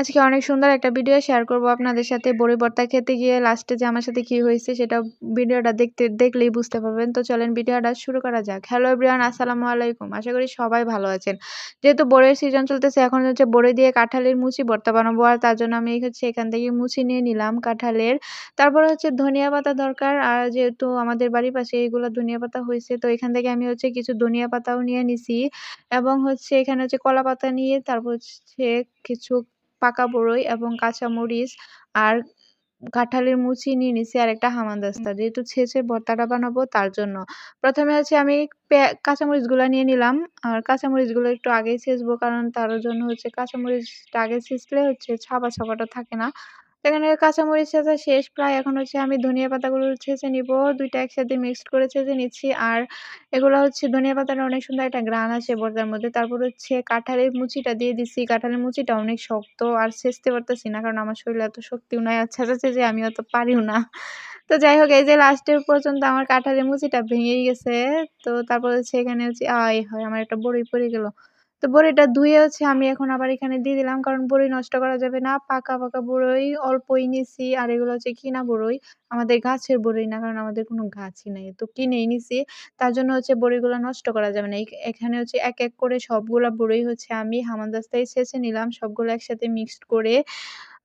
আজকে অনেক সুন্দর একটা ভিডিও শেয়ার করব আপনাদের সাথে। বড়ি ভর্তা খেতে গিয়ে লাস্টে যে আমার সাথে কি হয়েছে সেটা ভিডিওটা দেখলেই বুঝতে পারবেন। তো চলেন ভিডিওটা শুরু করা যাক। হ্যালো এভরিওয়ান, আসসালামু আলাইকুম। আশা করি সবাই ভালো আছেন। যেহেতু বড়ির সিজন চলতেছে এখন হচ্ছে বড়ি দিয়ে কাঁঠালের মুচি ভর্তা বানাবো। আর তার জন্য আমি হচ্ছে এখান থেকে মুচি নিয়ে নিলাম কাঁঠালের। তারপরে হচ্ছে ধনিয়া পাতা দরকার। আর যেহেতু আমাদের বাড়ির পাশে এগুলো ধনিয়া পাতা হইছে তো এখান থেকে আমি হচ্ছে কিছু ধনিয়া পাতাও নিয়ে নিছি। এবং হচ্ছে এখানে হচ্ছে কলা পাতা নিয়ে তারপর হচ্ছে কিছু পাকা বড়ই এবং কাঁচামরিচ আর কাঁঠালের মুচি নিয়ে নিছি আর একটা হামানদিস্তা। যেহেতু ছেঁচে ভর্তাটা বানাবো তার জন্য। ১ম এ হচ্ছে আমি কাঁচামরিচগুলা নিয়ে নিলাম। আর কাঁচামরিচগুলো একটু আগেই ছেঁচবো কারণ তার জন্য হচ্ছে কাঁচামরিচটা আগে ছেঁচলে হচ্ছে ছাপা-ছাপাটা থাকে না। এখানে কাঁচামরিচ ছেঁচা শেষ প্রায়। এখন হচ্ছে আমি ধনিয়া পাতাগুলো ছেঁচে নিবো। ২ টা একসাথে মিক্সড করে ছেঁচে নিচ্ছি। আর এগুলা হচ্ছে ধনিয়া পাতাটা অনেক সুন্দর একটা ঘ্রাণ আসে ভর্তার মধ্যে। তারপর হচ্ছে কাঁঠালের মুচিটা দিয়ে দিচ্ছি। কাঁঠালের মুচিটা অনেক শক্ত আর ছেঁচতে পারতেছি না। কারণ আমার শরীরে এত শক্তিও নাই। আর ছেঁচাতে যে আমি অত পারিও না। তো যাই হোক এই যে লাস্টের পর্যন্ত আমার কাঁঠালের মুচিটা ভেঙেই গেছে। তো তারপর হচ্ছে এখানে হচ্ছে আয় হায়! আমার একটা বড়ি পড়ে গেল। তো বড়িটা ধুয়ে হচ্ছে আমি এখন আবার এখানে দিয়ে দিলাম। কারণ বড়ি নষ্ট করা যাবে না। পাকা বড়ই অল্পই নিছি। আর এগুলো হচ্ছে কিনা বড়ই। আমাদের গাছের বড়ি না। কারণ আমাদের কোনো গাছই নাই। তো কিনেই নিছি। তার জন্য হচ্ছে বড়িগুলা নষ্ট করা যাবে না। এখানে হচ্ছে এক করে সবগুলা বড়ি হচ্ছে আমি হামানদিস্তায় ছেঁচে নিলাম। সবগুলো একসাথে মিক্সড করে।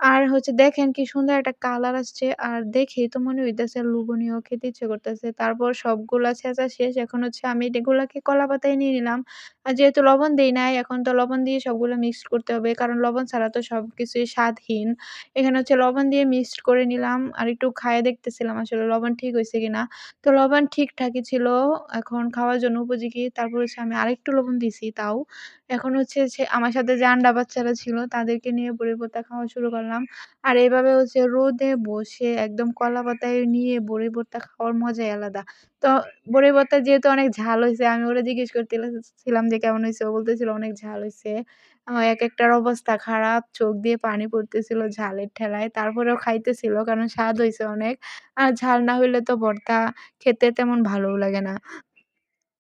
আর হচ্ছে দেখেন কি সুন্দর একটা কালার আসছে। আর দেখেই তো মনে হইতেছে লোভনীয়, খেতে ইচ্ছে করতেছে। তারপর সবগুলা ছেঁচা শেষ। এখন হচ্ছে আমি এগুলাকে কলাপাতায় নিয়ে নিলাম। আর যেহেতু লবণ দেই নাই, এখন তো লবণ দিয়ে সবগুলো মিক্সড করতে হবে। কারণ লবণ ছাড়া তো সবকিছুই স্বাদহীন। এখানে হচ্ছে লবণ দিয়ে মিক্সড করে নিলাম। আর একটু খাইয়ে দেখতেছিলাম আসলে লবণ ঠিক হইছে কিনা। তো লবণ ঠিকঠাকই ছিল। এখন খাওয়ার জন্য উপযোগী। তারপর হচ্ছে আমি আরেকটু লবণ দিছি তাও। এখন হচ্ছে আমার সাথে যে আন্ডা বাচ্চারা ছিল তাদেরকে নিয়ে বড়ি ভর্তা খাওয়া শুরু করলাম। আর এভাবে হচ্ছে রোদে বসে একদম কলাপাতায় নিয়ে বড়ি ভর্তা খাওয়ার মজাই আলাদা। তো বড়ি ভর্তা যেহেতু অনেক ঝাল হইছে আমি ওরে জিজ্ঞেস ছিলাম যে কেমন হইছে? ও বলতেছিল অনেক ঝাল হইছে। একেকটার অবস্থা খারাপ। চোখ দিয়ে পানি পড়তেছিল ঝালের ঠেলায়। তারপরেও খাইতেছিল কারণ স্বাদ হইছে অনেক। আর ঝাল না হইলে তো ভর্তা খেতে তেমন ভালোও লাগে না।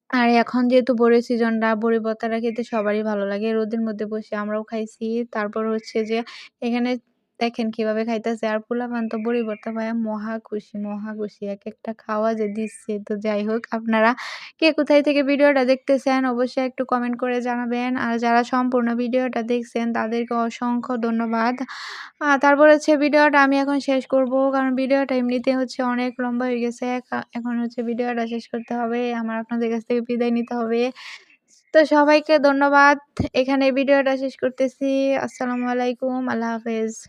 আর এখন যেহেতু বড়ির সিজনটা, বড়ি ভর্তাটা খেতে সবারই ভালো লাগে। রোদের মধ্যে বসে আমরাও খাইছি। তারপর হচ্ছে যে এখানে দেখেন কিভাবে খাইতেছে। আর পোলাপান তো বড়ি ভর্তা পাইয়া মহা খুশি। একেকটা খাওয়া যে দিচ্ছে। তো যাই হোক আপনারা কে কোথায় থেকে ভিডিওটা দেখতেছেন অবশ্যই একটু কমেন্ট করে জানাবেন। আর যারা সম্পূর্ণ ভিডিওটা দেখছেন তাদেরকে অসংখ্য ধন্যবাদ। তারপর হচ্ছে ভিডিওটা আমি এখন শেষ করব। কারণ ভিডিওটা এমনিতে হচ্ছে অনেক লম্বা হয়ে গেছে। এখন হচ্ছে ভিডিওটা শেষ করতে হবে। আমার আপনাদের কাছ থেকে বিদায় নিতে হবে। তো সবাইকে ধন্যবাদ। এখানে ভিডিওটা শেষ করতেছি। আসসালামু আলাইকুম। আল্লাহ হাফেজ।